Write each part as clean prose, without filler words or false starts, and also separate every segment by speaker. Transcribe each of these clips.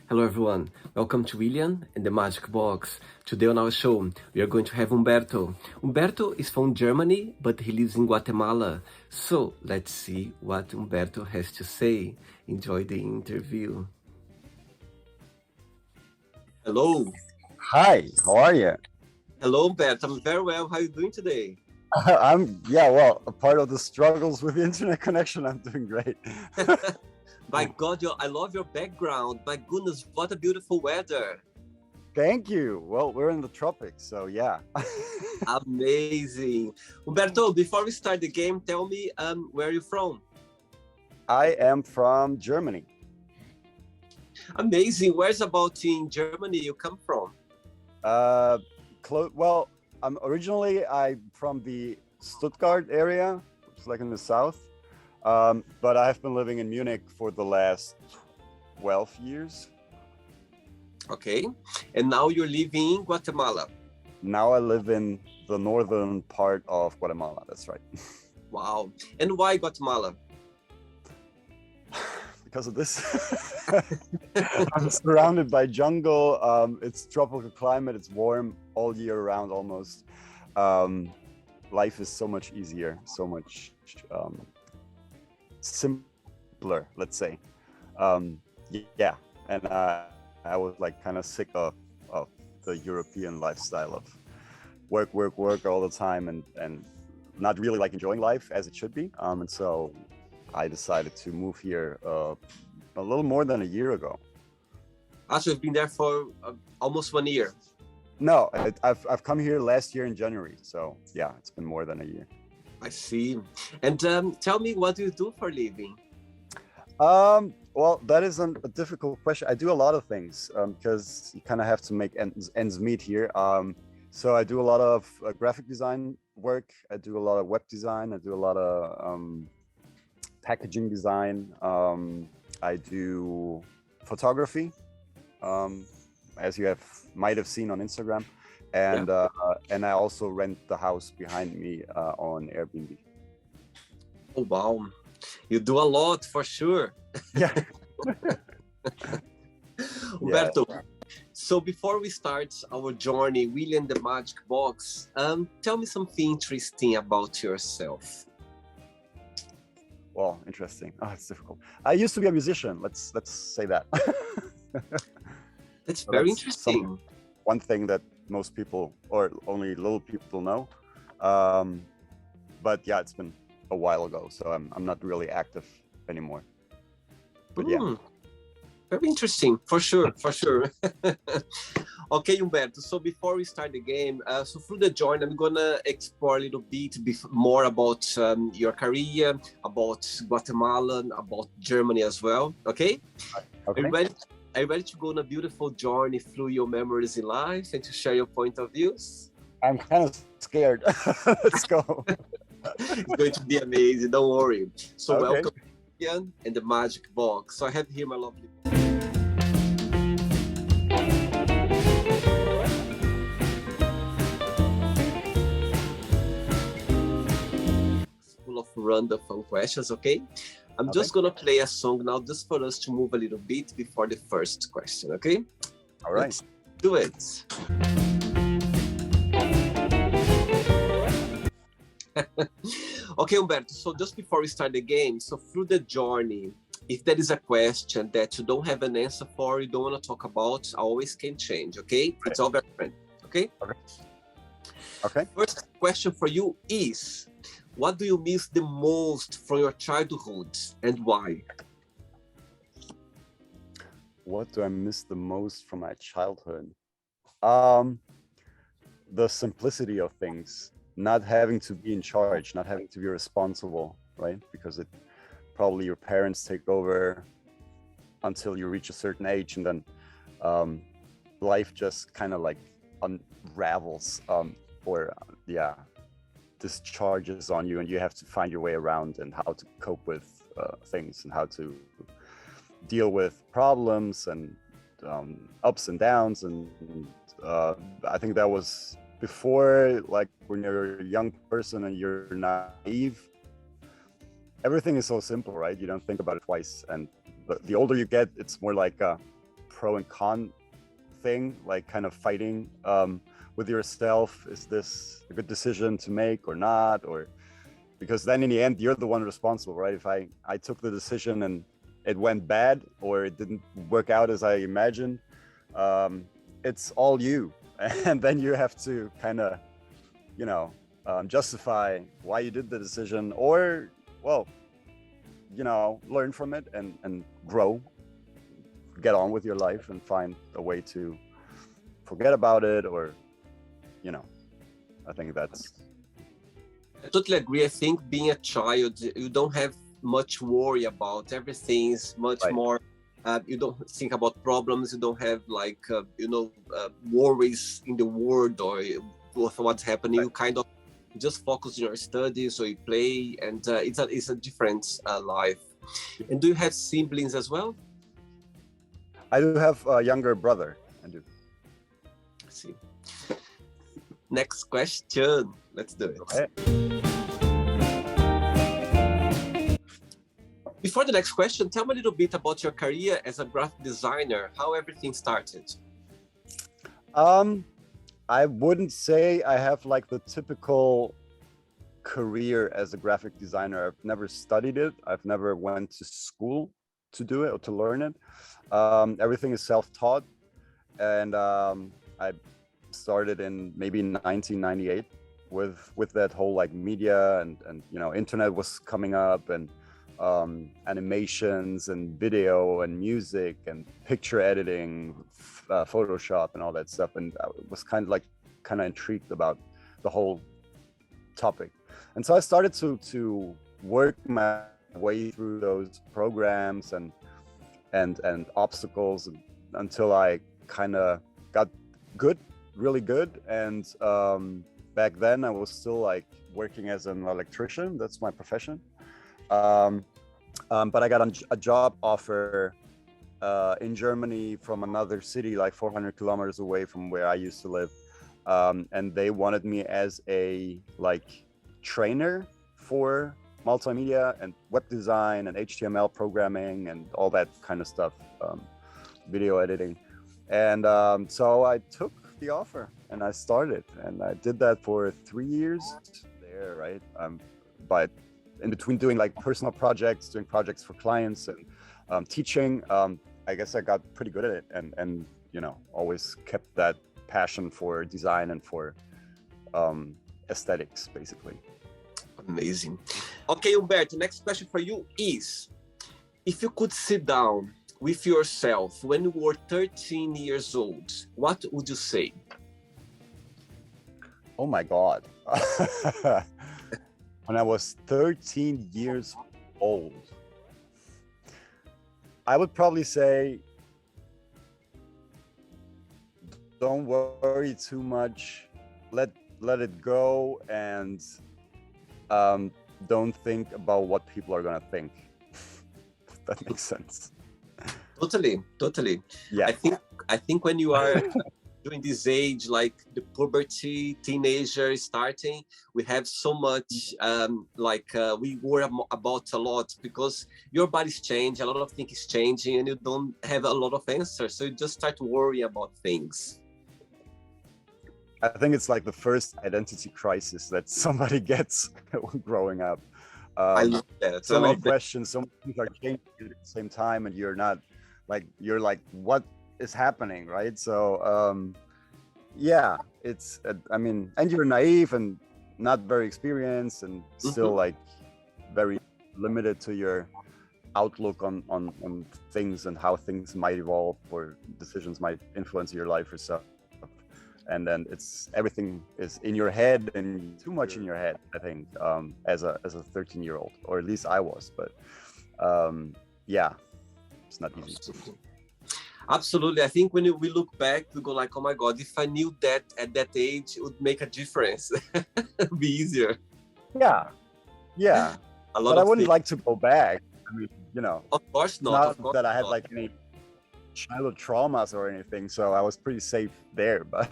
Speaker 1: Hello everyone, welcome to William and the Magic Box. Today on our show, we are going to have Umberto. Umberto is from Germany, but he lives in Guatemala. So let's see what Umberto has to say. Enjoy the interview. Hello.
Speaker 2: Hi, how are you?
Speaker 1: Hello Umberto, I'm very well. How are you doing today?
Speaker 2: A part of the struggles with the internet connection, I'm doing great.
Speaker 1: My God, I love your background. My goodness, what a beautiful weather.
Speaker 2: Thank you. Well, we're in the tropics, so yeah.
Speaker 1: Amazing. Umberto, before we start the game, tell me where are you from?
Speaker 2: I am from Germany.
Speaker 1: Amazing. Where's about in Germany you come from?
Speaker 2: Well, I'm from the Stuttgart area, which is like in the south. But I've been living in Munich for the last 12 years.
Speaker 1: Okay. And now you're living in Guatemala.
Speaker 2: Now I live in the northern part of Guatemala. That's right.
Speaker 1: Wow. And why Guatemala?
Speaker 2: Because of this. I'm surrounded by jungle. It's tropical climate. It's warm all year round almost. Life is so much easier, so much simpler, let's say. Yeah, and I was like kind of sick of the European lifestyle of work all the time and not really like enjoying life as it should be. And so I decided to move here a little more than a year ago.
Speaker 1: So you've been there for almost 1 year.
Speaker 2: No, I've come here last year in January. So yeah, it's been more than a year.
Speaker 1: I see. And tell me, what do you do for a living?
Speaker 2: Well, that is a difficult question. I do a lot of things because you kind of have to make ends meet here. So I do a lot of graphic design work. I do a lot of web design. I do a lot of packaging design. I do photography, as you might have seen on Instagram. And and I also rent the house behind me on Airbnb.
Speaker 1: Oh, wow. You do a lot for sure.
Speaker 2: Yeah.
Speaker 1: Umberto, so before we start our journey, William the Magic Box, tell me something interesting about yourself.
Speaker 2: Well, interesting. Oh, it's difficult. I used to be a musician. Let's say that.
Speaker 1: That's very interesting.
Speaker 2: One thing that most people or only little people know. But yeah, it's been a while ago, so I'm not really active anymore. But yeah.
Speaker 1: Very interesting, for sure. Okay, Umberto, so before we start the game, so through the journey, I'm gonna explore a little bit more about your career, about Guatemala, about Germany as well, okay?
Speaker 2: Okay.
Speaker 1: Are you ready to go on a beautiful journey through your memories in life and to share your point of views?
Speaker 2: I'm kind of scared. Let's go.
Speaker 1: It's going to be amazing, don't worry. So
Speaker 2: Okay.
Speaker 1: welcome, Ian, and the Magic Box. So I have here my lovely... full of random fun questions, okay? I'm just gonna play a song now just for us to move a little bit before the first question, okay?
Speaker 2: All right.
Speaker 1: Let's do it. Okay, Umberto, so just before we start the game, so through the journey, if there is a question that you don't have an answer for, you don't want to talk about, I always can change, okay? It's all very friendly, okay?
Speaker 2: Okay.
Speaker 1: First question for you is, what do you miss the most from your childhood and why?
Speaker 2: What do I miss the most from my childhood? The simplicity of things, not having to be in charge, not having to be responsible, right? Because probably your parents take over until you reach a certain age, and then life just kind of like unravels discharges on you, and you have to find your way around and how to cope with things and how to deal with problems and ups and downs. And I think that was before, like when you're a young person and you're naive, everything is so simple, right? You don't think about it twice. And the older you get, it's more like pro and con thing, like kind of fighting with yourself. Is this a good decision to make or not? Or because then in the end, you're the one responsible, right? If I took the decision and it went bad or it didn't work out as I imagined, it's all you. And then you have to kind of, you know, justify why you did the decision, or, well, you know, learn from it and grow, get on with your life and find a way to forget about it, or, you know, I think that's...
Speaker 1: I totally agree. I think being a child, you don't have much worry about everything. Is much
Speaker 2: Right.
Speaker 1: more. You don't think about problems. You don't have like worries in the world or with what's happening.
Speaker 2: Right.
Speaker 1: You kind of just focus on your studies or you play, and it's a different life. And do you have siblings as well?
Speaker 2: I do have a younger brother. I do.
Speaker 1: I see. Next question. Let's do it.
Speaker 2: Okay.
Speaker 1: Before the next question, tell me a little bit about your career as a graphic designer, how everything started.
Speaker 2: I wouldn't say I have like the typical career as a graphic designer. I've never studied it. I've never went to school to do it or to learn it. Everything is self-taught, and I started in maybe 1998 with that whole like media and you know, internet was coming up, and animations and video and music and picture editing, Photoshop and all that stuff, and I was kind of intrigued about the whole topic, and so I started to work my way through those programs and obstacles until I kind of got good, really good. And back then I was still like working as an electrician. That's my profession. But I got a job offer in Germany from another city, like 400 kilometers away from where I used to live. And they wanted me as a like trainer for multimedia and web design and HTML programming and all that kind of stuff, video editing. And so I took the offer and I started, and I did that for 3 years there, right? But in between doing like personal projects, doing projects for clients, and teaching, I guess I got pretty good at it, and you know, always kept that passion for design and for aesthetics, basically.
Speaker 1: Amazing. Okay, Umberto, next question for you is, if you could sit down with yourself when you were 13 years old, what would you say?
Speaker 2: Oh my God. When I was 13 years old, I would probably say, don't worry too much, let it go, and don't think about what people are gonna think. If that makes sense.
Speaker 1: Totally.
Speaker 2: Yeah.
Speaker 1: I think when you are during this age, like the puberty, teenager starting, we have so much we worry about a lot, because your body's changing, a lot of things is changing, and you don't have a lot of answers, so you just start to worry about things.
Speaker 2: I think it's like the first identity crisis that somebody gets growing up.
Speaker 1: I love that.
Speaker 2: So many questions, so many things are changing at the same time, and you're like, what is happening, right? So yeah, it's I mean, and you're naive and not very experienced, and still like very limited to your outlook on things and how things might evolve or decisions might influence your life or so. And then everything is in your head, and too much in your head, I think, as a 13-year-old, or at least I was. But yeah, it's not easy.
Speaker 1: Absolutely. I think when we look back, we go like, oh my God, if I knew that at that age, it would make a difference. It'd be easier.
Speaker 2: Yeah. But I wouldn't like to go back. I mean, you know,
Speaker 1: of course not.
Speaker 2: Not that I had like any childhood traumas or anything, so I was pretty safe there. But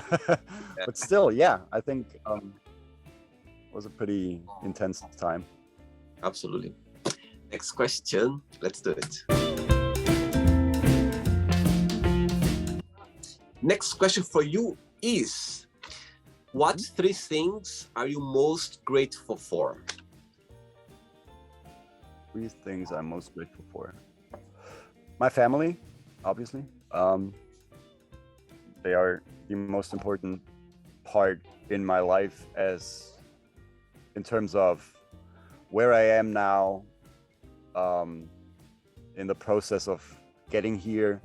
Speaker 2: but still, yeah, I think it was a pretty intense time.
Speaker 1: Absolutely. Next question. Let's do it. Next question for you is, what three things are you most grateful for?
Speaker 2: Three things I'm most grateful for. My family, obviously. They are the most important part in my life, as in terms of where I am now, in the process of getting here,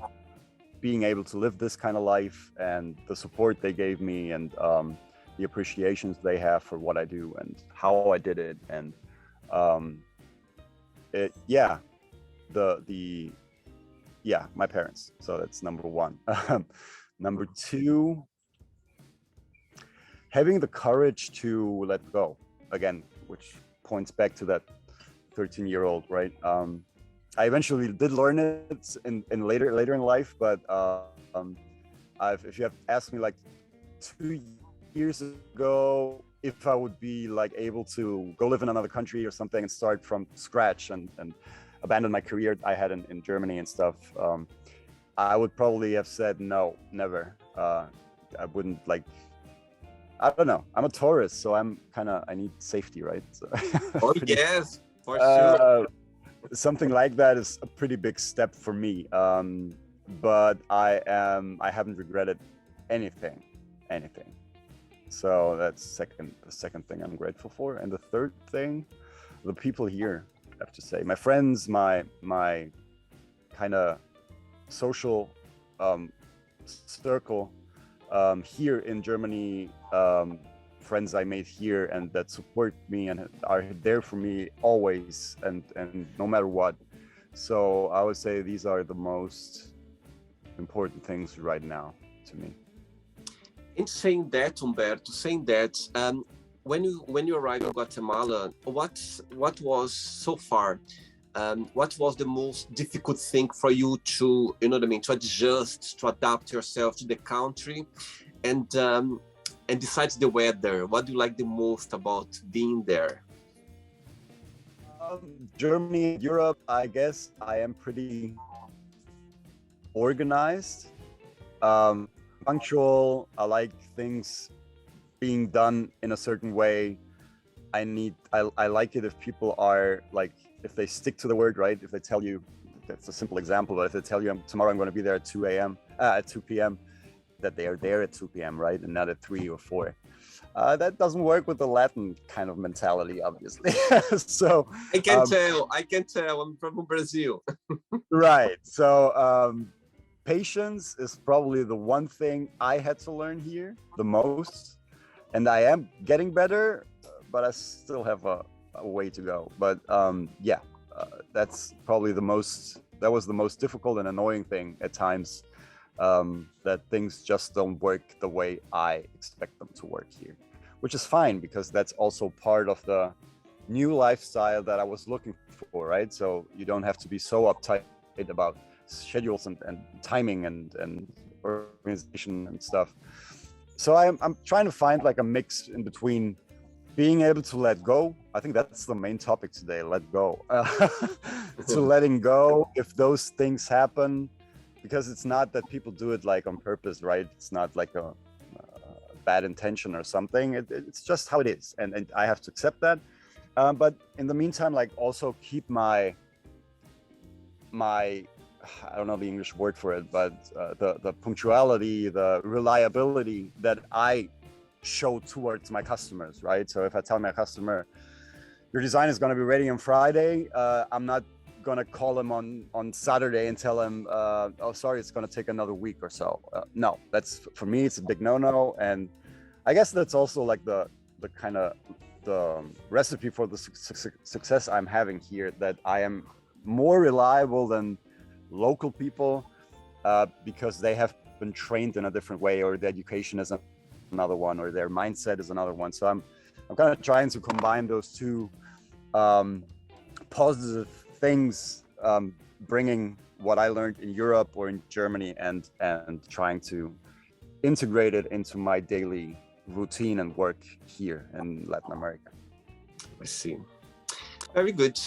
Speaker 2: being able to live this kind of life, and the support they gave me, and the appreciations they have for what I do and how I did it. And my parents. So that's number one. Number two, having the courage to let go again, which points back to that 13-year-old, right? I eventually did learn it in later in life, but if you have asked me like 2 years ago if I would be like able to go live in another country or something and start from scratch and abandon my career I had in Germany and stuff, I would probably have said no, never. I wouldn't like. I don't know. I'm a Taurus, so I need safety, right? So
Speaker 1: Oh yes, for sure.
Speaker 2: Something like that is a pretty big step for me. But I haven't regretted anything. So that's the second thing I'm grateful for. And the third thing, the people here, I have to say. My friends, my kind of social circle here in Germany, friends I made here and that support me and are there for me always and no matter what. So I would say these are the most important things right now to me.
Speaker 1: In saying that, Umberto, when you arrived in Guatemala, what was so far? What was the most difficult thing for you to, to adjust, to adapt yourself to the country, and besides the weather, what do you like the most about being there?
Speaker 2: Germany, Europe, I guess I am pretty organized, punctual. I like things being done in a certain way. I like it if people are like, if they stick to the word, right? If they tell you, that's a simple example, but if they tell you tomorrow I'm going to be there at 2 p.m., that they are there at 2 p.m., right? And not at 3 or 4. That doesn't work with the Latin kind of mentality, obviously. So
Speaker 1: I can tell, I'm from Brazil.
Speaker 2: Right. So patience is probably the one thing I had to learn here the most. And I am getting better, but I still have a way to go. But that's probably that was the most difficult and annoying thing at times, that things just don't work the way I expect them to work here, which is fine because that's also part of the new lifestyle that I was looking for, right? So you don't have to be so uptight about schedules and timing and organization and stuff. So I'm trying to find like a mix in between being able to let go. I think that's the main topic today, let go. To letting go if those things happen, because it's not that people do it like on purpose, right? It's not like a bad intention or something. It's just how it is. And I have to accept that. But in the meantime, like also keep my I don't know the English word for it, but the punctuality, the reliability that I show towards my customers, right? So if I tell my customer, your design is going to be ready on Friday, I'm not going to call him on Saturday and tell him, oh, sorry, it's going to take another week or so. No, that's, for me, it's a big no-no. And I guess that's also like the kind of the recipe for the success I'm having here, that I am more reliable than local people because they have been trained in a different way, or the education is another one, or their mindset is another one. So I'm kind of trying to combine those two positive things, bringing what I learned in Europe or in Germany and trying to integrate it into my daily routine and work here in Latin America.
Speaker 1: I see. Very good.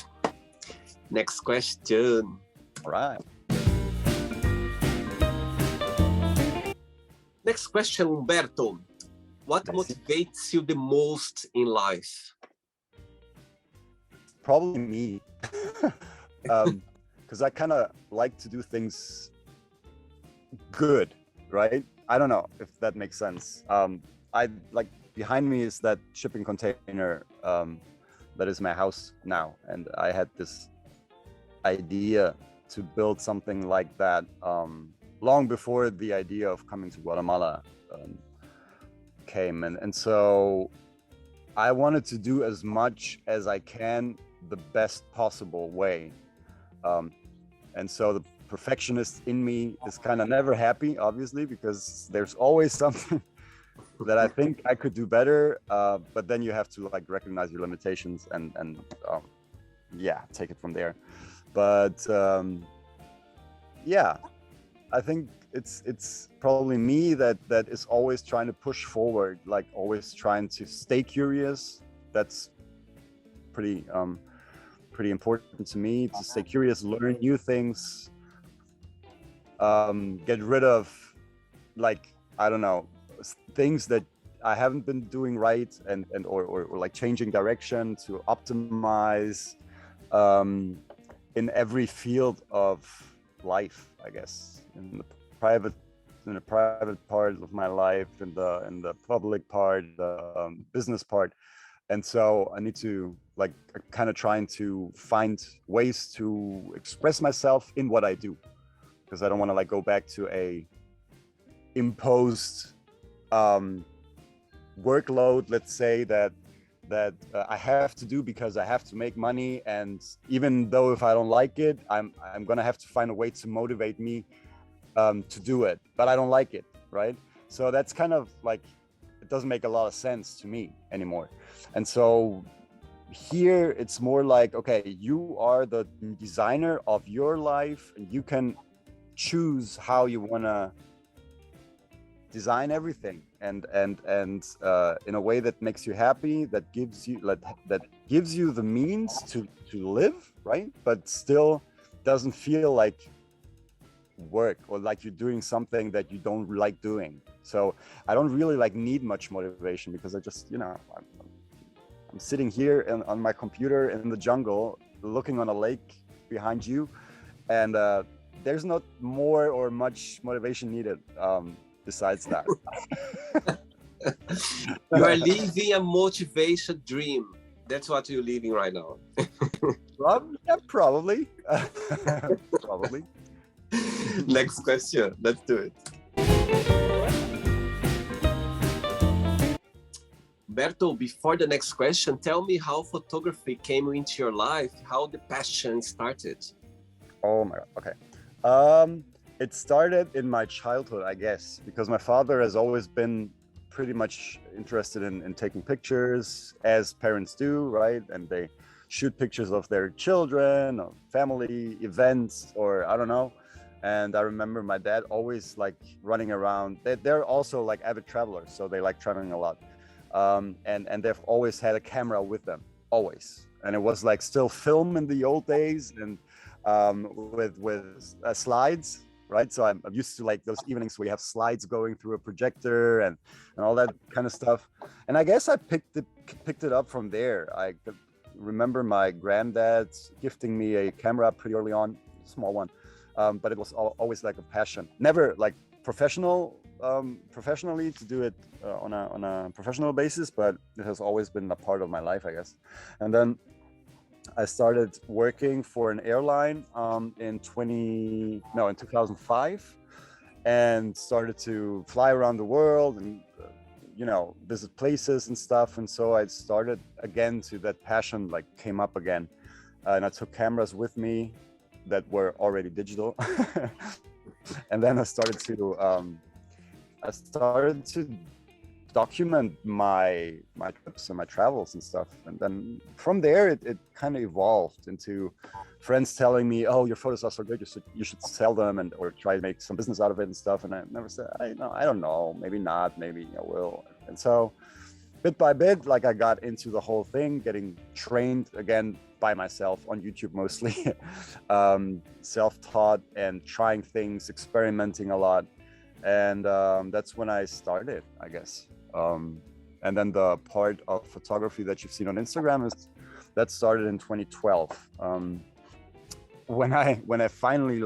Speaker 1: Next question.
Speaker 2: All right.
Speaker 1: Next question, Umberto. What motivates you the most in life?
Speaker 2: Probably me. Because I kind of like to do things good, right? I don't know if that makes sense. I like, behind me is that shipping container that is my house now, and I had this idea to build something like that long before the idea of coming to Guatemala came, and so I wanted to do as much as I can the best possible way. And so the perfectionist in me is kind of never happy, obviously, because there's always something that I think I could do better. But then you have to like recognize your limitations and yeah, take it from there. But yeah, I think it's probably me that is always trying to push forward, like always trying to stay curious. That's pretty pretty important to me, to stay curious, learn new things, get rid of, like, I don't know, things that I haven't been doing right, and or like changing direction to optimize in every field of life, I guess, in the private part of my life, in the public part, the business part. And so I need to like kind of trying to find ways to express myself in what I do, because I don't want to like go back to a imposed workload, let's say, that I have to do because I have to make money, and even though if I don't like it, I'm gonna have to find a way to motivate me to do it, but I don't like it, right? So that's kind of like, it doesn't make a lot of sense to me anymore. And so here it's more like, okay, you are the designer of your life, and you can choose how you want to design everything, and in a way that makes you happy, that gives you the means to live, right? But still doesn't feel like work, or like you're doing something that you don't like doing. So I don't really like need much motivation, because I just, you know, I'm sitting here on my computer in the jungle, looking on a lake behind you, and there's not more or much motivation needed besides that.
Speaker 1: You are living a motivation dream. That's what you're living right now.
Speaker 2: Yeah, probably. Probably.
Speaker 1: Next question. Let's do it. Berto, before the next question, tell me how photography came into your life, how the passion started.
Speaker 2: Oh my God. Okay. It started in my childhood, I guess, because my father has always been pretty much interested in taking pictures, as parents do, right? And they shoot pictures of their children, of family events, or I don't know. And I remember my dad always like running around. They're also like avid travelers, so they like traveling a lot. And they've always had a camera with them, always. And it was like still film in the old days, and with slides, right? So I'm used to like those evenings where you have slides going through a projector and all that kind of stuff. And I guess I picked it up from there. I remember my granddad gifting me a camera pretty early on, small one, but it was always like a passion. Never like professionally to do it on a professional basis, but it has always been a part of my life, I guess. And then I started working for an airline in 2005, and started to fly around the world and you know, visit places and stuff. And so I started again to, that passion like came up again, and I took cameras with me that were already digital. And then I started to document my trips and my travels and stuff. And then from there it kind of evolved into friends telling me, oh, your photos are so good, you should sell them, and or try to make some business out of it and stuff. And I never said, I don't know, maybe not, maybe I will. And so bit by bit, like I got into the whole thing, getting trained again by myself on YouTube mostly, self-taught and trying things, experimenting a lot. and that's when I started, I guess. And then the part of photography that you've seen on Instagram is that started in 2012, when I finally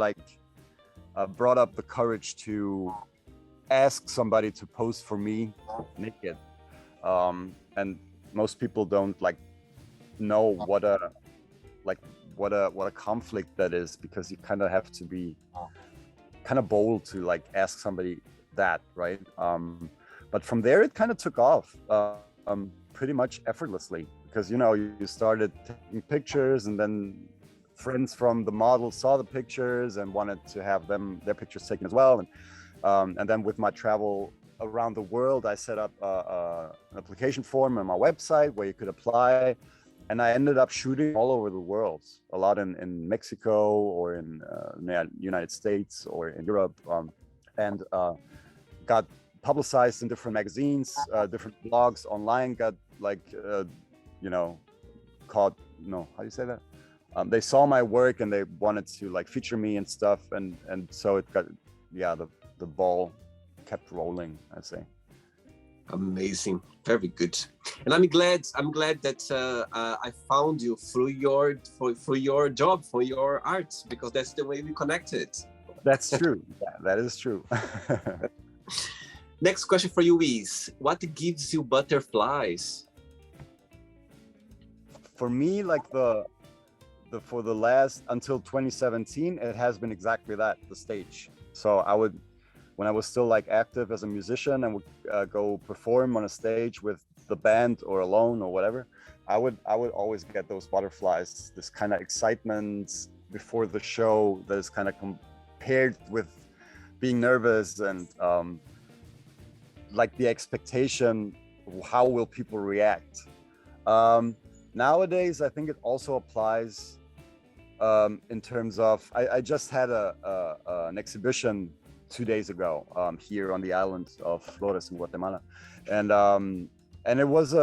Speaker 2: brought up the courage to ask somebody to pose for me naked. And most people don't know what a conflict that is, because you kind of have to be kind of bold to ask somebody that, right? But from there it kind of took off pretty much effortlessly, because you started taking pictures, and then friends from the model saw the pictures and wanted to have their pictures taken as well. And then with my travel around the world, I set up an application form on my website where you could apply, and I ended up shooting all over the world, a lot in Mexico, or in the United States, or in Europe, and got publicized in different magazines, different blogs online, got caught, no, how do you say that? They saw my work and they wanted to feature me and stuff, and so it got, the ball kept rolling, I'd say.
Speaker 1: Amazing, very good. And I'm glad that I found you through your job, for your art, because that's the way we connected.
Speaker 2: That's true. Yeah, that is true.
Speaker 1: Next question for you is, what gives you butterflies?
Speaker 2: For me, for the last, until 2017, it has been exactly that, the stage. So when I was still active as a musician and would go perform on a stage with the band or alone or whatever, I would always get those butterflies, this kind of excitement before the show that is kind of compared with being nervous, and the expectation, how will people react? Nowadays, I think it also applies in terms of, I just had an exhibition 2 days ago here on the island of Flores in Guatemala, and it was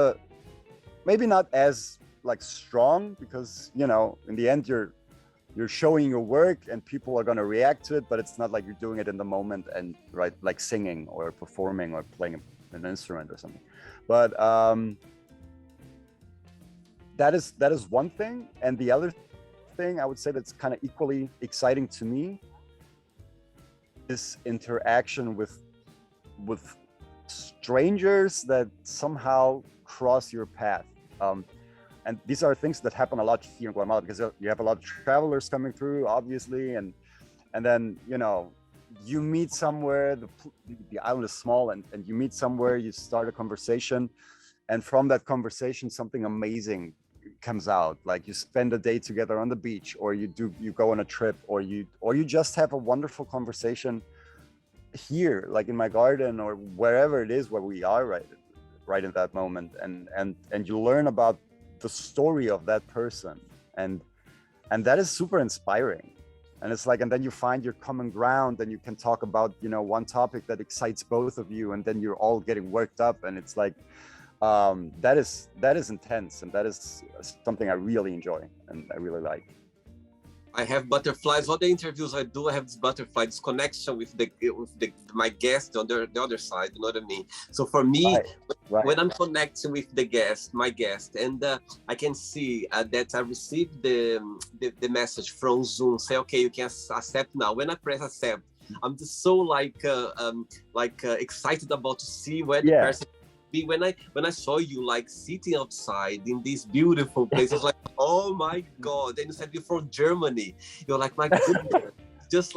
Speaker 2: maybe not as strong, because in the end you're showing your work and people are going to react to it, but it's not like you're doing it in the moment and like singing or performing or playing an instrument or something. But that is one thing, and the other thing I would say that's kind of equally exciting to me is interaction with strangers that somehow cross your path. And these are things that happen a lot here in Guatemala, because you have a lot of travelers coming through, obviously, and then you meet somewhere. The island is small, and you meet somewhere, you start a conversation, and from that conversation something amazing comes out. Like you spend a day together on the beach, or you go on a trip, or you just have a wonderful conversation here, like in my garden or wherever it is where we are right in that moment, and you learn about the story of that person, and that is super inspiring. And it's and then you find your common ground, and you can talk about one topic that excites both of you, and then you're all getting worked up, and it's that is intense, and that is something I really enjoy and I really like.
Speaker 1: I have butterflies. All the interviews I do, I have this butterfly, this connection with my guest on the other side. You know what I mean? So for me, right. When I'm connecting with my guest, and I can see that I received the message from Zoom, say, okay, you can accept now. When I press accept, I'm just so excited about to see where the person. When I saw you sitting outside in this beautiful place, I was like, oh my God. And you said you're from Germany. You're like, my goodness. Just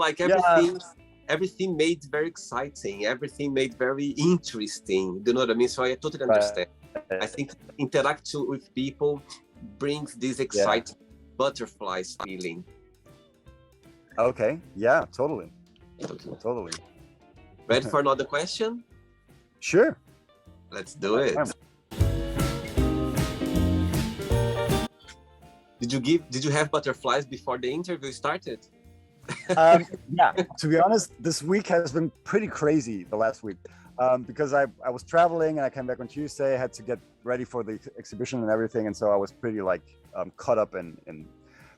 Speaker 1: everything made very exciting. Everything made very interesting. Do you know what I mean? So I totally understand. I think interacting with people brings this exciting butterflies feeling.
Speaker 2: Okay. Yeah, totally.
Speaker 1: Ready for another question?
Speaker 2: Sure.
Speaker 1: Let's do it. Did you have butterflies before the interview started?
Speaker 2: Yeah, to be honest, this week has been pretty crazy, the last week, because I was traveling, and I came back on Tuesday. I had to get ready for the exhibition and everything, and so I was pretty caught up in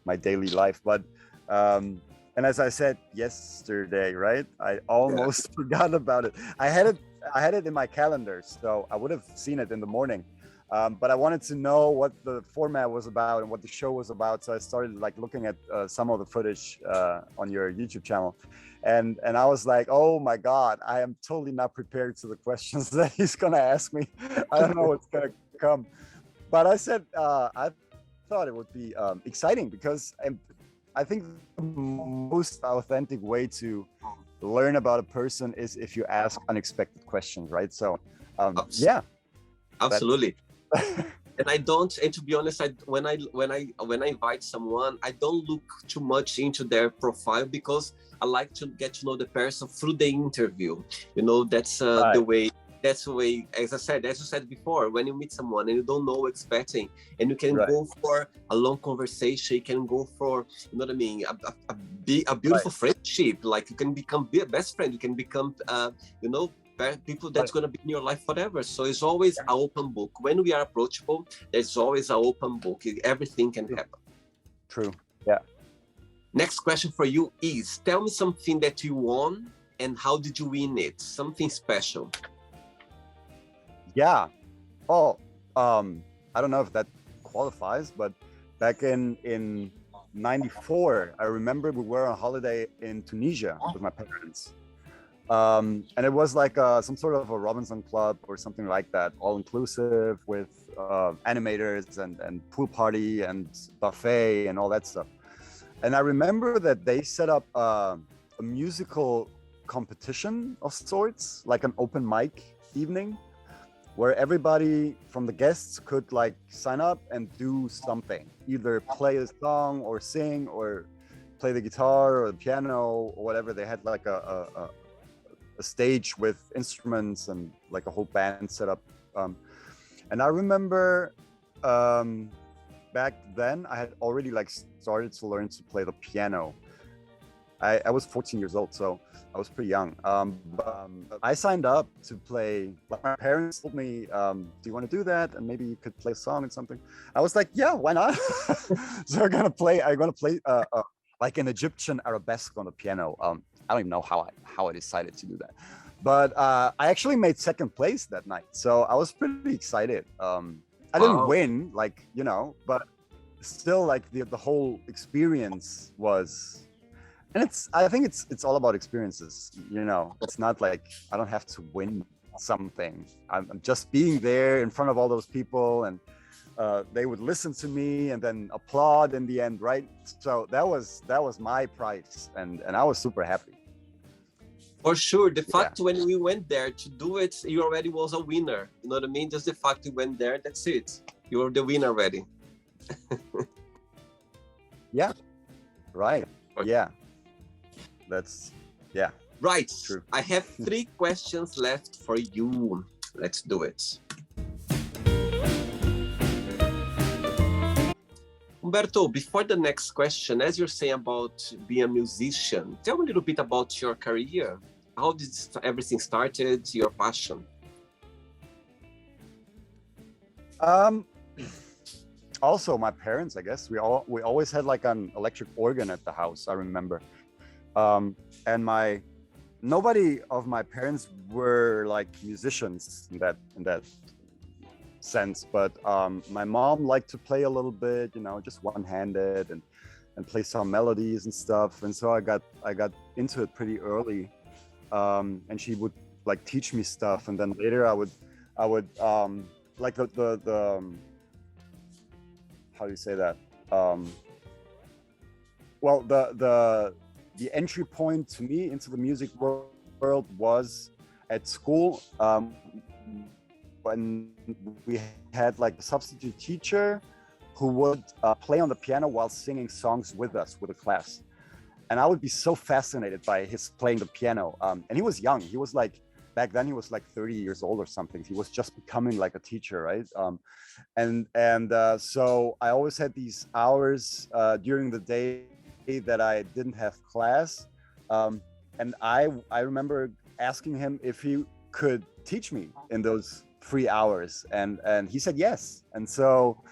Speaker 2: my daily life. But And as I said yesterday, right? I
Speaker 1: Yeah.
Speaker 2: almost forgot about it. I had it in my calendar, so I would have seen it in the morning. But I wanted to know what the format was about and what the show was about, so I started like looking at some of the footage on your YouTube channel, and I was like, oh my god, I am totally not prepared to the questions that he's gonna ask me. I don't know what's gonna come, but I said I thought it would be exciting because I think the most authentic way to learn about a person is if you ask unexpected questions, right? So,
Speaker 1: Abs-
Speaker 2: yeah, that's
Speaker 1: Absolutely. And I don't, and to be honest, when I invite someone, I don't look too much into their profile, because I like to get to know the person through the interview. That's the
Speaker 2: right,
Speaker 1: way. That's the way, as you said before, when you meet someone and you don't know what expecting, and you can
Speaker 2: right,
Speaker 1: go for a long conversation, you can go for, you know what I mean, a
Speaker 2: right,
Speaker 1: beautiful friendship. Like, you can become best friend, you can become, you know, people that's
Speaker 2: right.
Speaker 1: going to be in your life forever. So it's always an open book. When we are approachable, there's always an open book. Everything can
Speaker 2: True.
Speaker 1: happen.
Speaker 2: True. Yeah.
Speaker 1: Next question for you is, tell me something that you won and how did you win it? Something special.
Speaker 2: Yeah. Oh, I don't know if that qualifies, but back in '94, I remember we were on holiday in Tunisia with my parents. And it was like some sort of a Robinson Club or something like that, all inclusive with animators and pool party and buffet and all that stuff. And I remember that they set up a musical competition of sorts, like an open mic evening, where everybody from the guests could like sign up and do something, either play a song or sing or play the guitar or the piano or whatever. They had like a stage with instruments and like a whole band set up. And I remember back then I had already like started to learn to play the piano. I was 14 years old, so I was pretty young. I signed up to play. Like my parents told me, "Do you want to do that? And maybe you could play a song and something." I was like, "Yeah, why not?" So I'm gonna play. Like an Egyptian arabesque on the piano. I don't even know how I decided to do that, but I actually made second place that night, so I was pretty excited. I didn't
Speaker 1: Wow.
Speaker 2: win, like but still, like the whole experience was, and I think it's all about experiences. It's not like I don't have to win something. I'm just being there in front of all those people, and they would listen to me and then applaud in the end, right? So that was my prize, and I was super happy.
Speaker 1: For sure. The
Speaker 2: Yeah,
Speaker 1: fact when we went there to do it, you already was a winner. You know what I mean? Just the fact you went there, that's it. You're the winner already.
Speaker 2: yeah, right, yeah, that's yeah,
Speaker 1: Right.
Speaker 2: true.
Speaker 1: I have 3 questions left for you. Let's do it. Umberto, before the next question, as you're saying about being a musician, tell me a little bit about your career. How did everything started, your passion?
Speaker 2: Um, Also, my parents, I guess we always had like an electric organ at the house. I remember, and nobody of my parents were like musicians in that sense, but my mom liked to play a little bit, just one-handed and play some melodies and stuff. And so I got into it pretty early, and she would like teach me stuff, and then later I would like the how do you say that? Um, well, the entry point to me into the music world was at school, when we had like a substitute teacher who would play on the piano while singing songs with us with a class, and I would be so fascinated by his playing the piano. And he was young. He was like, back then he was like 30 years old or something. He was just becoming like a teacher, right? And so I always had these hours during the day that I didn't have class, and I remember asking him if he could teach me in those 3 hours, and he said yes. And so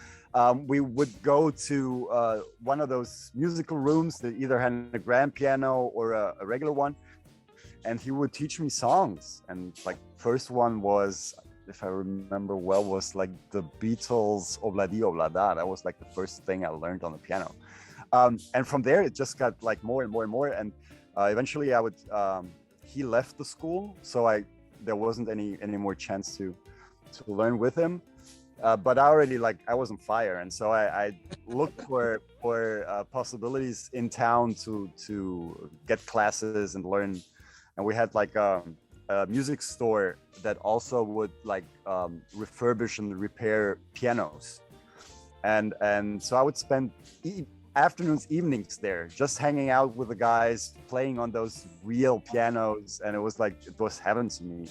Speaker 2: we would go to one of those musical rooms that either had a grand piano or a regular one, and he would teach me songs. And like first one was, if I remember well, was like the Beatles Obladi Oblada. That was like the first thing I learned on the piano. And from there it just got like more and more and more. And eventually I would he left the school, so there wasn't any more chance to learn with him. But I already I was on fire, and so I looked for possibilities in town to get classes and learn. And we had like a music store that also would refurbish and repair pianos, and so I would spend afternoons, evenings there, just hanging out with the guys, playing on those real pianos, and it was heaven to me.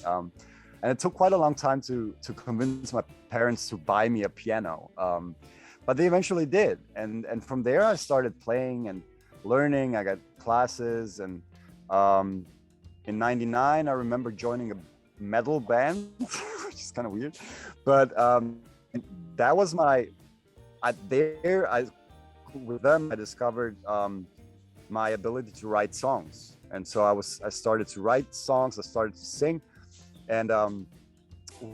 Speaker 2: And it took quite a long time to convince my parents to buy me a piano, but they eventually did. And from there I started playing and learning. I got classes, and in -- I remember joining a metal band, which is kind of weird, but that was with them I discovered my ability to write songs. And so I started to write songs, I started to sing, and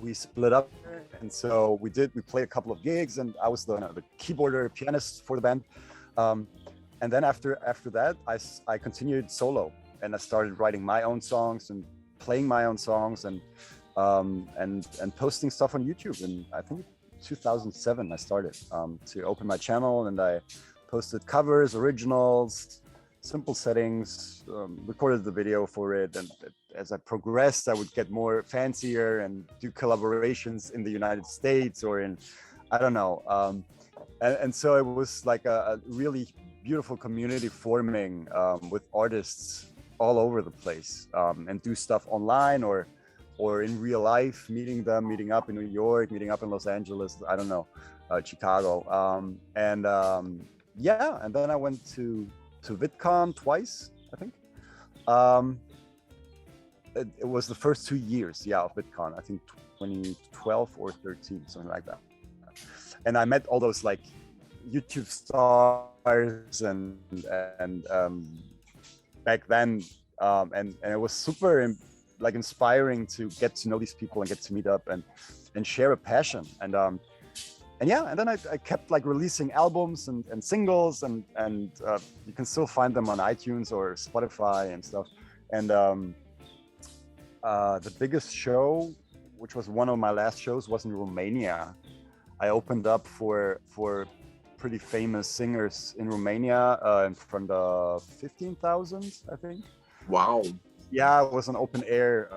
Speaker 2: we split up. And so we played a couple of gigs, and I was the keyboarder, pianist for the band. And then after that, I continued solo, and I started writing my own songs and playing my own songs, and posting stuff on YouTube. And I think 2007 I started to open my channel, and I posted covers, originals, simple settings, recorded the video for it. And as I progressed, I would get more fancier and do collaborations in the United States or in, I don't know. And so it was like a really beautiful community forming with artists all over the place, and do stuff online or in real life, meeting up in New York, meeting up in Los Angeles, I don't know, Chicago. And then I went to VidCon twice, I think. It was the first 2 years, of VidCon, I think 2012 or 13, something like that. And I met all those YouTube stars and back then, and it was super inspiring to get to know these people and get to meet up and share a passion. And then I kept releasing albums and singles, and you can still find them on iTunes or Spotify and stuff. And the biggest show, which was one of my last shows, was in Romania. I opened up for pretty famous singers in Romania in front of 15,000, I think.
Speaker 1: Wow.
Speaker 2: Yeah, it was an open air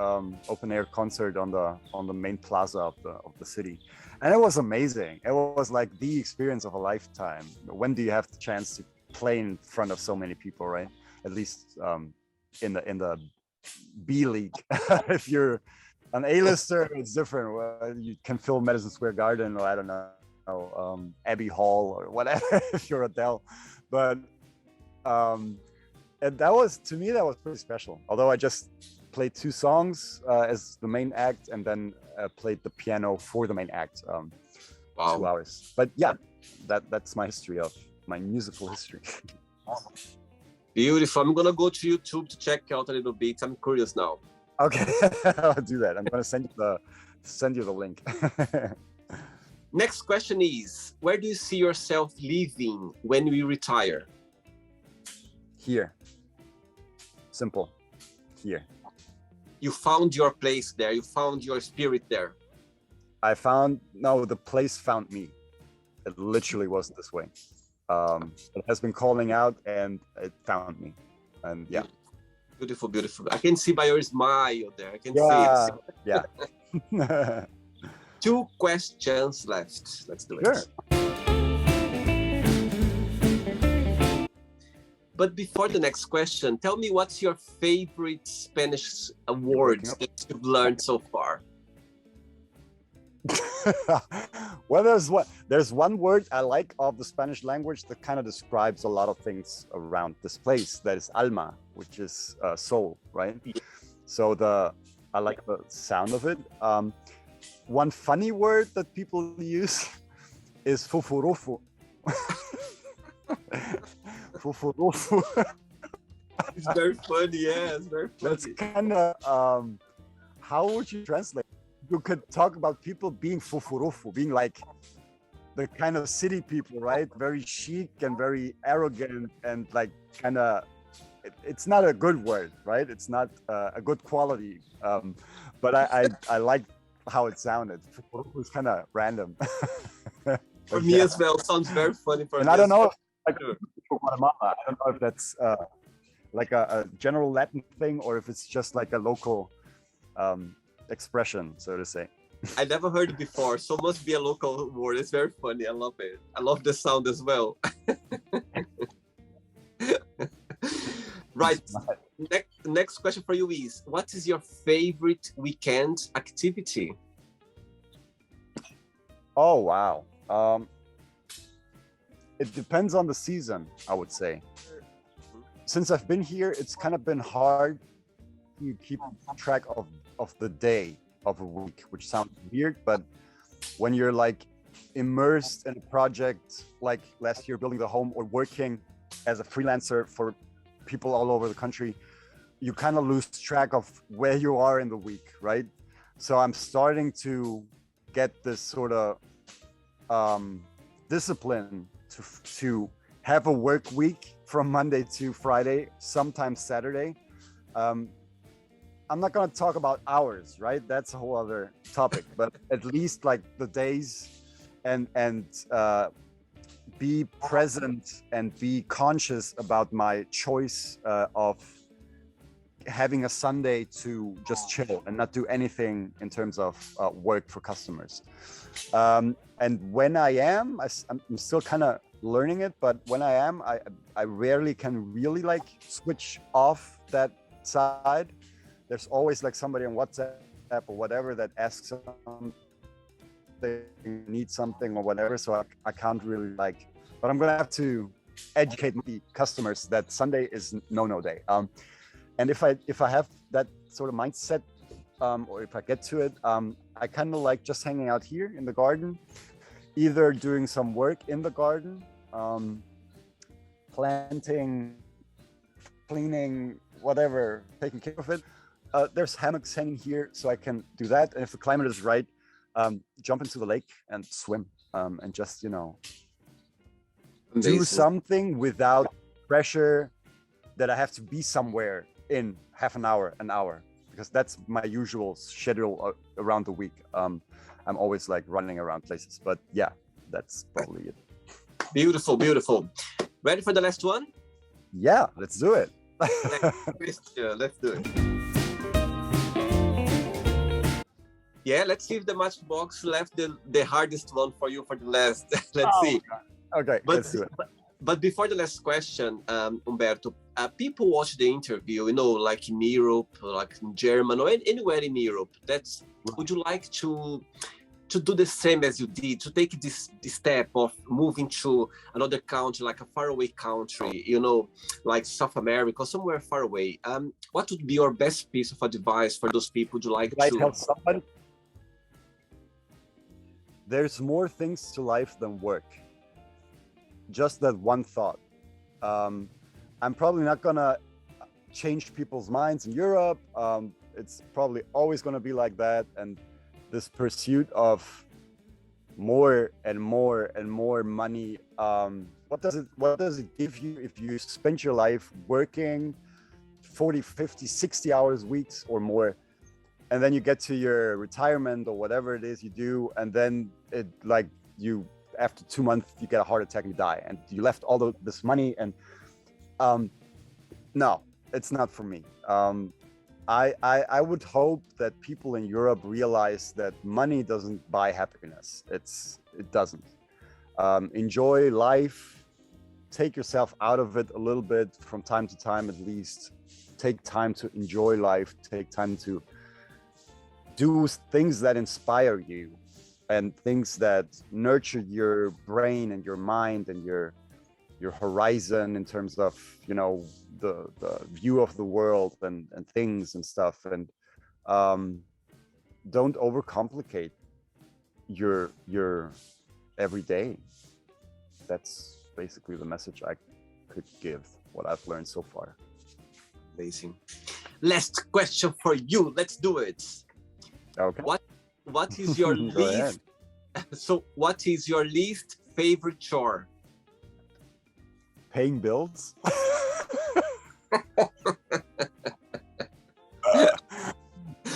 Speaker 2: concert on the main plaza of the city, and it was amazing. It was like the experience of a lifetime. When do you have the chance to play in front of so many people, right? At least in the B League. If you're an A-lister, it's different. You can fill Madison Square Garden, or I don't know, Abbey Hall or whatever if you're Adele. But and that was pretty special. Although I just played 2 songs as the main act, and then played the piano for the main act. Wow. 2 hours. But yeah, that's my history of my musical history.
Speaker 1: Beautiful. I'm gonna go to YouTube to check out a little bit. I'm curious now.
Speaker 2: Okay, I'll do that. I'm gonna send you the link.
Speaker 1: Next question is, where do you see yourself living when we retire?
Speaker 2: Here. Simple. Here.
Speaker 1: You found your place there. You found your spirit there.
Speaker 2: The place found me. It literally was this way. It has been calling out, and it found me. And yeah.
Speaker 1: Beautiful, beautiful. I can see by your smile there. I can see it.
Speaker 2: Yeah.
Speaker 1: 2 questions left. Let's do it.
Speaker 2: Sure.
Speaker 1: But before the next question, tell me, what's your favorite Spanish words that you've learned so far?
Speaker 2: Well, there's one word I like of the Spanish language that kind of describes a lot of things around this place. That is alma, which is soul, right? Yeah. So I like the sound of it. One funny word that people use is fufurufu. Fufurufu.
Speaker 1: It's very funny, yeah, it's very
Speaker 2: That's
Speaker 1: funny.
Speaker 2: kind of how would you translate? You could talk about people being fufurufu, being like the kind of city people, right? Very chic and very arrogant and like kind of. It's not a good word, right? It's not a good quality. But I like how it sounded. Fufurufu is kind of random.
Speaker 1: For
Speaker 2: But
Speaker 1: me
Speaker 2: yeah.
Speaker 1: as well, sounds very funny for
Speaker 2: And
Speaker 1: me
Speaker 2: I don't
Speaker 1: as
Speaker 2: know,
Speaker 1: well.
Speaker 2: like for Guatemala, I don't know if that's like a general Latin thing or if it's just like a local expression, so to say.
Speaker 1: I never heard it before, so must be a local word. It's very funny. I love it. I love the sound as well. Right. Next question for you is, what is your favorite weekend activity?
Speaker 2: Oh wow. It depends on the season, I would say. Since I've been here, it's kind of been hard to keep track of the day of a week, which sounds weird, but when you're like immersed in a project like last year building the home or working as a freelancer for people all over the country, you kind of lose track of where you are in the week, right? So I'm starting to get this sort of discipline to have a work week from Monday to Friday, sometimes Saturday. I'm not going to talk about hours, right? That's a whole other topic, but at least like the days and be present and be conscious about my choice of having a Sunday to just chill and not do anything in terms of work for customers. And when I am, I'm still kind of learning it, but when I rarely can really like switch off that side. There's always like somebody on WhatsApp or whatever that asks something, needs something or whatever. So I can't really like, but I'm gonna have to educate the customers that Sunday is no day. And if I have that sort of mindset, or if I get to it, I kind of like just hanging out here in the garden, either doing some work in the garden, planting, cleaning, whatever, taking care of it. There's hammocks hanging here, so I can do that. And if the climate is right, jump into the lake and swim, and just, you know,
Speaker 1: Amazing.
Speaker 2: do something without pressure that I have to be somewhere in half an hour, because that's my usual schedule around the week. I'm always like running around places, but yeah, that's probably it.
Speaker 1: Beautiful, beautiful. Ready for the last one?
Speaker 2: Yeah, let's do it.
Speaker 1: Let's do it. Yeah, let's see if the matchbox left the hardest one for you for the last. Let's see.
Speaker 2: Okay, let's do it.
Speaker 1: But before the last question, Umberto, people watch the interview, you know, like in Europe, like in Germany, or anywhere in Europe. Would you like to do the same as you did, to take this step of moving to another country, like a faraway country, you know, like South America, somewhere far away? What would be your best piece of advice for those people? Would you like to
Speaker 2: help somebody? There's more things to life than work. Just that one thought. I'm probably not gonna change people's minds in Europe. It's probably always gonna be like that. And this pursuit of more and more and more money, what does it give you if you spend your life working 40, 50, 60 hours weeks or more, and then you get to your retirement or whatever it is you do, and then it like you after 2 months you get a heart attack and you die, and you left all this money, and no, it's not for me. I would hope that people in Europe realize that money doesn't buy happiness. It doesn't. Enjoy life, take yourself out of it a little bit from time to time, at least. Take time to enjoy life, take time to do things that inspire you and things that nurture your brain and your mind and your horizon in terms of, you know, the view of the world and things and stuff. And don't overcomplicate your every day. That's basically the message I could give, what I've learned so far.
Speaker 1: Amazing. Last question for you. Let's do it.
Speaker 2: Okay.
Speaker 1: What is your
Speaker 2: Go ahead.
Speaker 1: So what is your least favorite chore?
Speaker 2: Paying bills.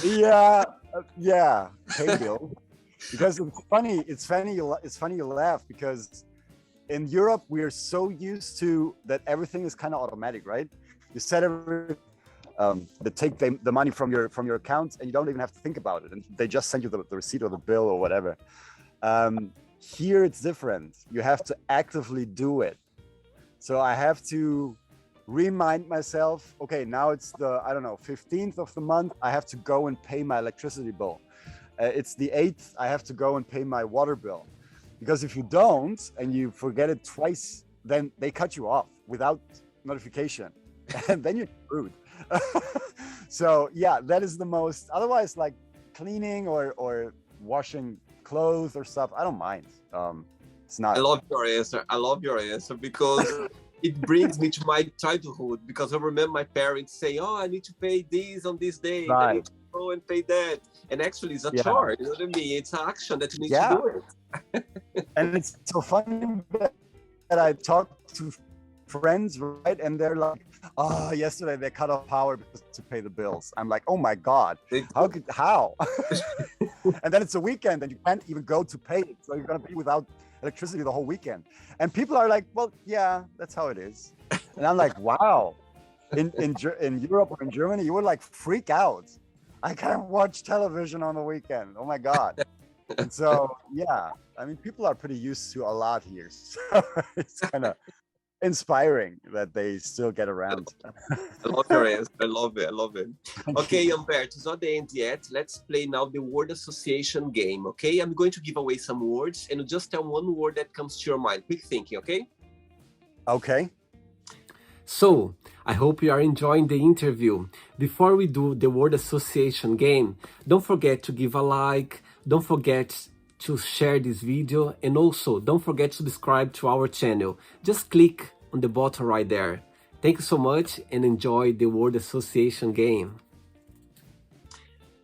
Speaker 2: Yeah, pay bills. Because it's funny you laugh, because in Europe we are so used to that everything is kind of automatic, right? You set everything, they take the money from your account and you don't even have to think about it, and they just send you the receipt or the bill or whatever. Here it's different. You have to actively do it. So I have to remind myself, okay, now it's the, I don't know, 15th of the month, I have to go and pay my electricity bill. It's the 8th, I have to go and pay my water bill. Because if you don't and you forget it twice, then they cut you off without notification. And then you're screwed. So yeah, that is the most, otherwise like cleaning or washing clothes or stuff, I don't mind. It's not.
Speaker 1: I love your answer. I love your answer because it brings me to my childhood, because I remember my parents say, oh, I need to pay this on this day. I need to go and pay that. And actually it's a chore, you know what I mean? It's an action that you need to do it.
Speaker 2: And it's so funny that I talk to friends, right? And they're like, oh, yesterday they cut off power to pay the bills. I'm like, oh my God, how? And then it's a weekend and you can't even go to pay it. So you're gonna be without electricity the whole weekend. And people are like, well, yeah, that's how it is. And I'm like, wow. In Europe or in Germany, you would like freak out. I can't watch television on the weekend. Oh my God. And so, yeah, I mean, people are pretty used to a lot here. So it's kind of inspiring that they still get around.
Speaker 1: I love your answer. I love it. I love it. Okay, Umberto, it's not the end yet. Let's play now the word association game, okay? I'm going to give away some words and you just tell one word that comes to your mind. Quick thinking, okay?
Speaker 2: Okay.
Speaker 1: So, I hope you are enjoying the interview. Before we do the word association game, don't forget to give a like, don't forget to share this video, and also don't forget to subscribe to our channel. Just click on the button right there. Thank you so much and enjoy the word association game.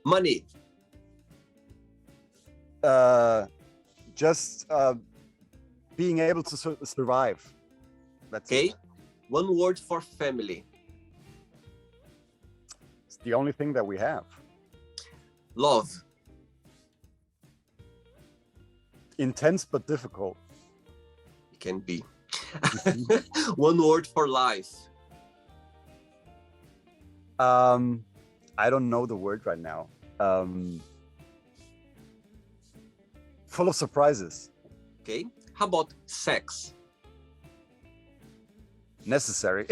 Speaker 1: Money.
Speaker 2: Just being able to survive. That's
Speaker 1: okay.
Speaker 2: It.
Speaker 1: One word for family.
Speaker 2: It's the only thing that we have.
Speaker 1: Love.
Speaker 2: Intense but difficult.
Speaker 1: It can be. One word for life.
Speaker 2: I don't know the word right now. Full of surprises.
Speaker 1: Okay. How about sex?
Speaker 2: Necessary.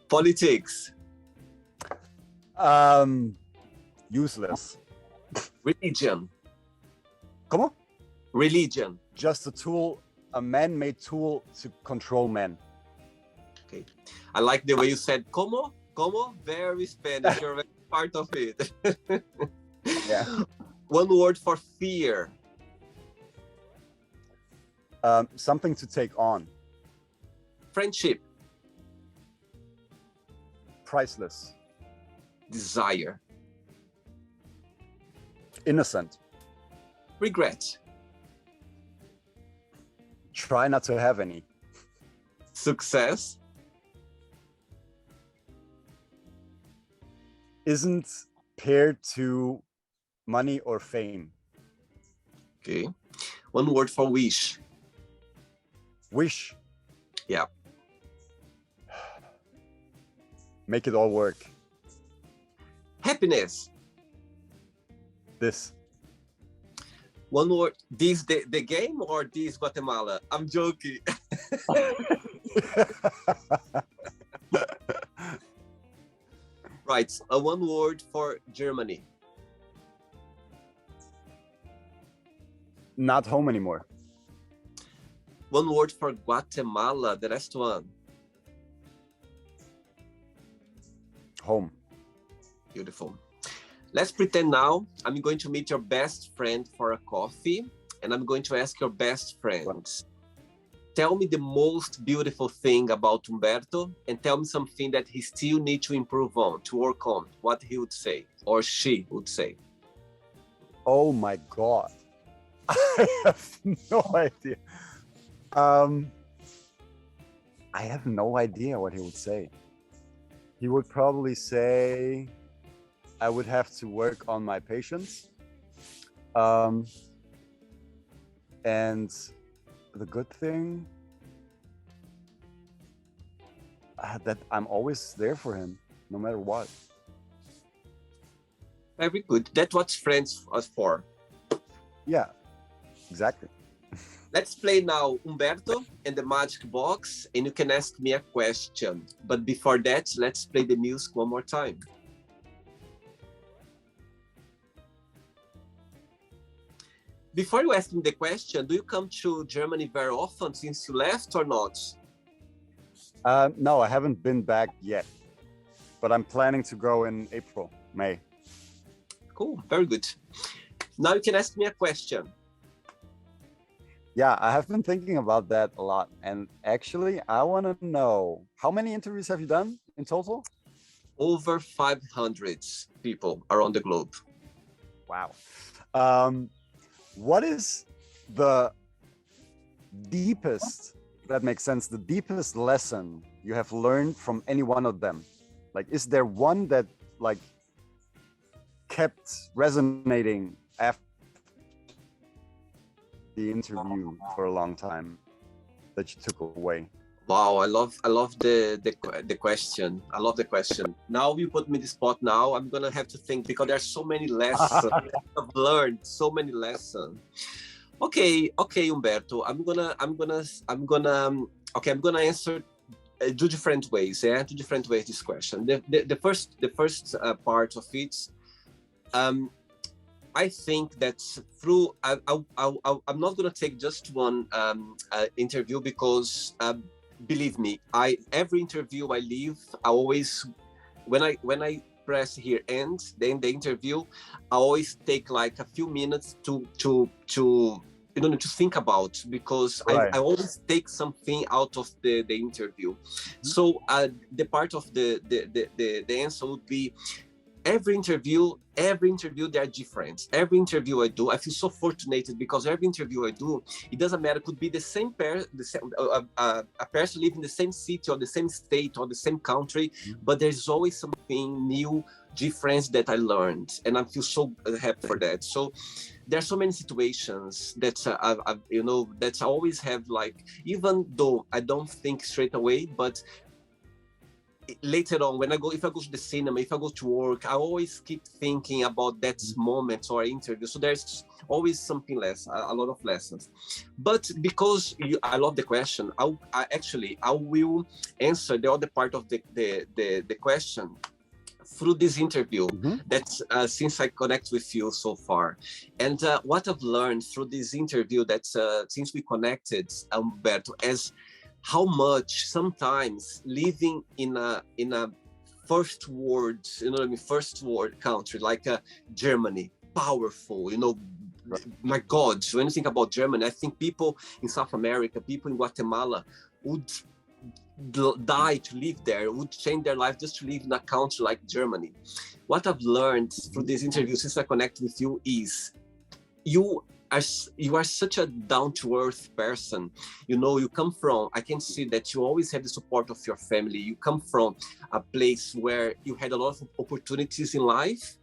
Speaker 1: Politics.
Speaker 2: Useless.
Speaker 1: Religion.
Speaker 2: ¿Cómo?
Speaker 1: Religion.
Speaker 2: Just a tool, a man-made tool to control men.
Speaker 1: Okay. I like the way you said como. Como, very Spanish. You're very part of it.
Speaker 2: Yeah.
Speaker 1: One word for fear.
Speaker 2: Something to take on.
Speaker 1: Friendship.
Speaker 2: Priceless.
Speaker 1: Desire.
Speaker 2: Innocent.
Speaker 1: Regret.
Speaker 2: Try not to have any.
Speaker 1: Success.
Speaker 2: Isn't paired to money or fame.
Speaker 1: Okay. One word for wish.
Speaker 2: Wish.
Speaker 1: Yeah.
Speaker 2: Make it all work.
Speaker 1: Happiness.
Speaker 2: This.
Speaker 1: One word. This the game or this Guatemala? I'm joking. Right. One word for Germany.
Speaker 2: Not home anymore.
Speaker 1: One word for Guatemala. The last one.
Speaker 2: Home.
Speaker 1: Beautiful. Let's pretend now I'm going to meet your best friend for a coffee, and I'm going to ask your best friend, tell me the most beautiful thing about Umberto, and tell me something that he still needs to improve on, to work on, what he would say, or she would say.
Speaker 2: Oh my God. I have no idea. I have no idea what he would say. He would probably say, I would have to work on my patience. And the good thing, that I'm always there for him, no matter what.
Speaker 1: Very good. That's what friends are for.
Speaker 2: Yeah, exactly.
Speaker 1: Let's play now Umberto and the Magic Box, and you can ask me a question. But before that, let's play the music one more time. Before you ask me the question, do you come to Germany very often since you left or not?
Speaker 2: No, I haven't been back yet, but I'm planning to go in April, May.
Speaker 1: Cool, very good. Now you can ask me a question.
Speaker 2: Yeah, I have been thinking about that a lot. And actually, I want to know, how many interviews have you done in total?
Speaker 1: Over 500 people around the globe.
Speaker 2: Wow. What is the deepest, if that makes sense, the deepest lesson you have learned from any one of them? Like, is there one that like kept resonating after the interview for a long time that you took away?
Speaker 1: Wow, I love the question. I love the question. Now you put me in the spot. Now I'm gonna have to think because there's so many lessons I've learned. So many lessons. Okay, Umberto. I'm gonna answer two different ways. Yeah, two different ways this question. The first part of it. I think that through I'm not gonna take just one interview because. Believe me, every interview I leave, I always when I press here end, then the interview, I always take like a few minutes to to think about, because
Speaker 2: Right.
Speaker 1: I always take something out of the interview. So the part of the answer would be every interview they are different. Every interview I do, I feel so fortunate because every interview I do, it doesn't matter, it could be the same a person living in the same city or the same state or the same country, but there's always something new, different that I learned, and I feel so happy for that. So there are so many situations that that I always have, like, even though I don't think straight away, but later on, if I go to the cinema, if I go to work, I always keep thinking about that moment or interview. So there's always something a lot of lessons. But because I love the question, I will answer the other part of the question through this interview. That's since I connect with you so far, and what I've learned through this interview, that since we connected, Umberto, as how much sometimes living in a first world, first world country like Germany, powerful, my God, when you think about Germany, I think people in South America, people in Guatemala would die to live there, would change their life just to live in a country like Germany. What I've learned through this interview since I connect with you is you are such a down-to-earth person. You come from, I can see that you always have the support of your family. You come from a place where you had a lot of opportunities in life,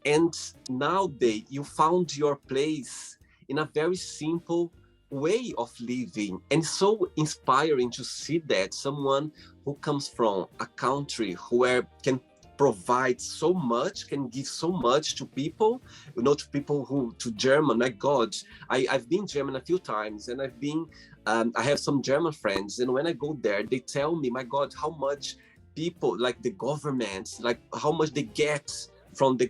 Speaker 1: and nowadays you found your place in a very simple way of living, and so inspiring to see that someone who comes from a country where can provide so much, can give so much to people, to German. My God, I've been German a few times, and I have some German friends, and when I go there, they tell me, my God, how much people, like the governments, like how much they get from the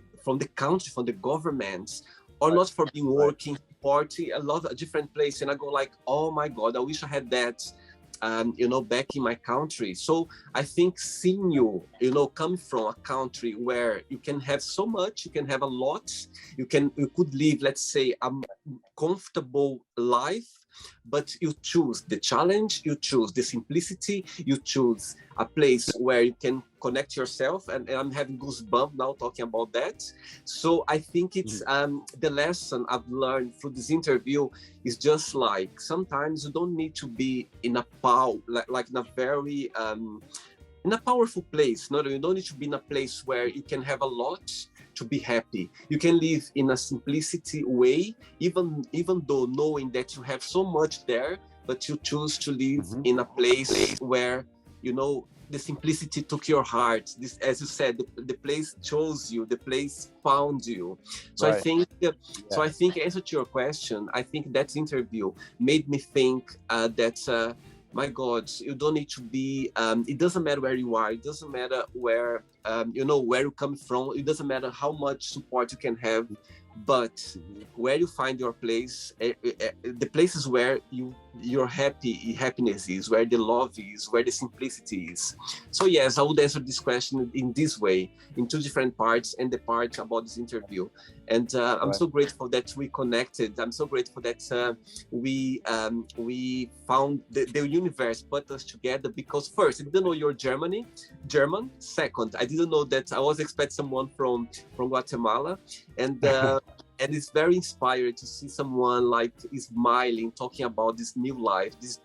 Speaker 1: country, from the governments, or not for being working, party, a lot of different places. And I go like, oh my God, I wish I had that back in my country. So I think seeing you, coming from a country where you can have so much, you can have a lot, you could live, let's say, a comfortable life, but you choose the challenge, you choose the simplicity, you choose a place where you can connect yourself, and I'm having goosebumps now talking about that. So I think it's the lesson I've learned through this interview is just like sometimes you don't need to be in a like in a very in a powerful place. No, you don't need to be in a place where you can have a lot to be happy. You can live in a simplicity way, even though knowing that you have so much there, but you choose to live in a place where, the simplicity took your heart. This, as you said, the place chose you, the place found you. So right. I think answer to your question, I think that interview made me think that my God, you don't need to be, it doesn't matter where you are, it doesn't matter where, where you come from, it doesn't matter how much support you can have, but where you find your place, the places where your happiness is, where the love is, where the simplicity is. So yes, I would answer this question in this way, in two different parts, and the part about this interview. And I'm so grateful that we connected. I'm so grateful that we found the universe put us together, because first, I didn't know you're German. Second, I didn't know that I was expecting someone from Guatemala. And and it's very inspiring to see someone like smiling, talking about this new life, this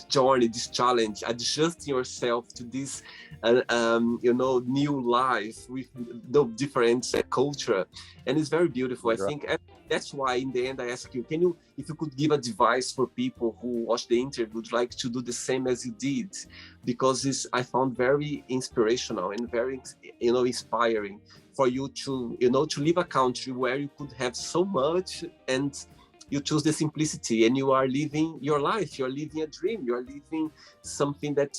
Speaker 1: journey, this challenge, adjusting yourself to this, new life with no different culture, and it's very beautiful. I think that's why in the end I ask you, if you could give advice for people who watch the interview, would like to do the same as you did, because I found very inspirational and very, inspiring for you to, to leave a country where you could have so much, and you choose the simplicity, and you are living your life. You're living a dream. You're living something that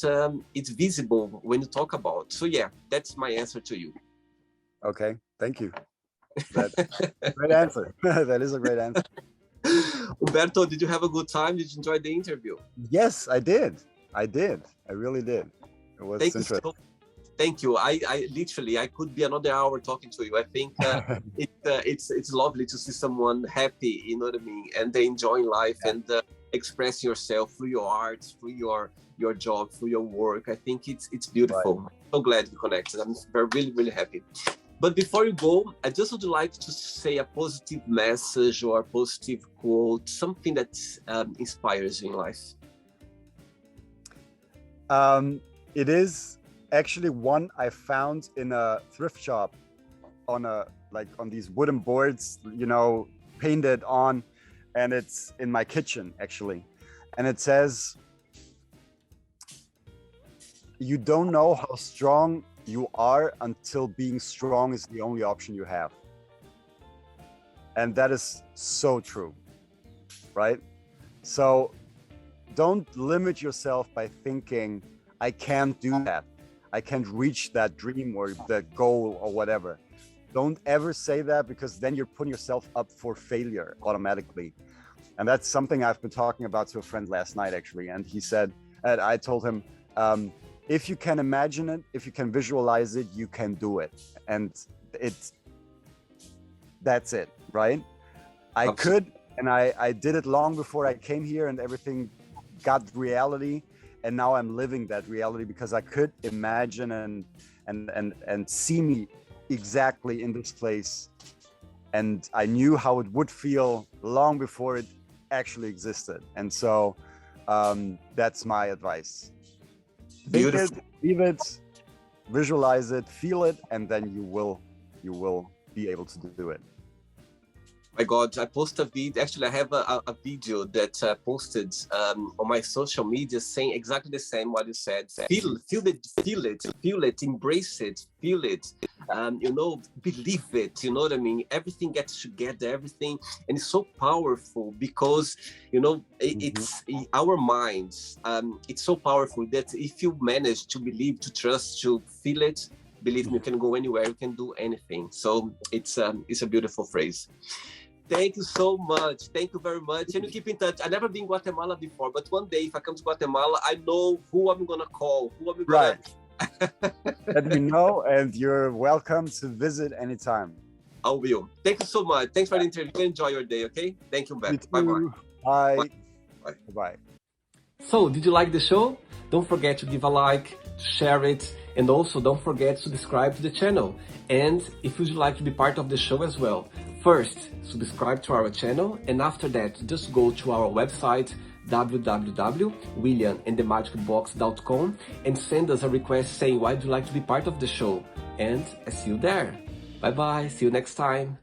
Speaker 1: it's visible when you talk about. So yeah, that's my answer to you.
Speaker 2: Okay, thank you. That's a great answer. That is a great answer.
Speaker 1: Umberto, did you have a good time? Did you enjoy the interview?
Speaker 2: Yes, I did. I really did. It was interesting.
Speaker 1: Thank you. I literally, I could be another hour talking to you. I think it's lovely to see someone happy, you know what I mean, and they enjoying life and express yourself through your art, through your job, through your work. I think it's beautiful. Right. I'm so glad we connected. I'm really, really happy. But before you go, I just would like to say a positive message or a positive quote, something that inspires you in life.
Speaker 2: It is actually one I found in a thrift shop on these wooden boards, painted on, and it's in my kitchen actually. And it says, "You don't know how strong you are until being strong is the only option you have." And that is so true, right? So don't limit yourself by thinking, I can't do that. I can't reach that dream or that goal or whatever. Don't ever say that, because then you're putting yourself up for failure automatically. And that's something I've been talking about to a friend last night, actually. And he said, and I told him, if you can imagine it, if you can visualize it, you can do it. And that's it, right? I could, and I did it long before I came here, and everything got reality. And now I'm living that reality, because I could imagine and see me exactly in this place. And I knew how it would feel long before it actually existed. And so that's my advice. Think it, believe it, visualize it, feel it, and then you will be able to do it.
Speaker 1: My God, I posted a video. Actually, I have a video that I posted on my social media saying exactly the same what you said. Feel it, embrace it, feel it, believe it, you know what I mean? Everything gets together, everything, and it's so powerful because, it's our minds. It's so powerful that if you manage to believe, to trust, to feel it, believe me, you can go anywhere, you can do anything. So it's a beautiful phrase. Thank you so much. Thank you very much. And you keep in touch. I've never been in Guatemala before, but one day if I come to Guatemala, I know who I'm gonna call, who I'm gonna...
Speaker 2: Let me know, and you're welcome to visit anytime.
Speaker 1: I will. Thank you so much. Thanks for the interview. Enjoy your day, okay? Thank you, Umberto. Bye-bye.
Speaker 2: Bye.
Speaker 1: Bye.
Speaker 2: Bye.
Speaker 1: So, did you like the show? Don't forget to give a like, to share it, and also don't forget to subscribe to the channel. And if you'd like to be part of the show as well, first, subscribe to our channel, and after that, just go to our website, www.williamandthemagicbox.com, and send us a request saying why would you like to be part of the show. And I see you there. Bye bye, see you next time.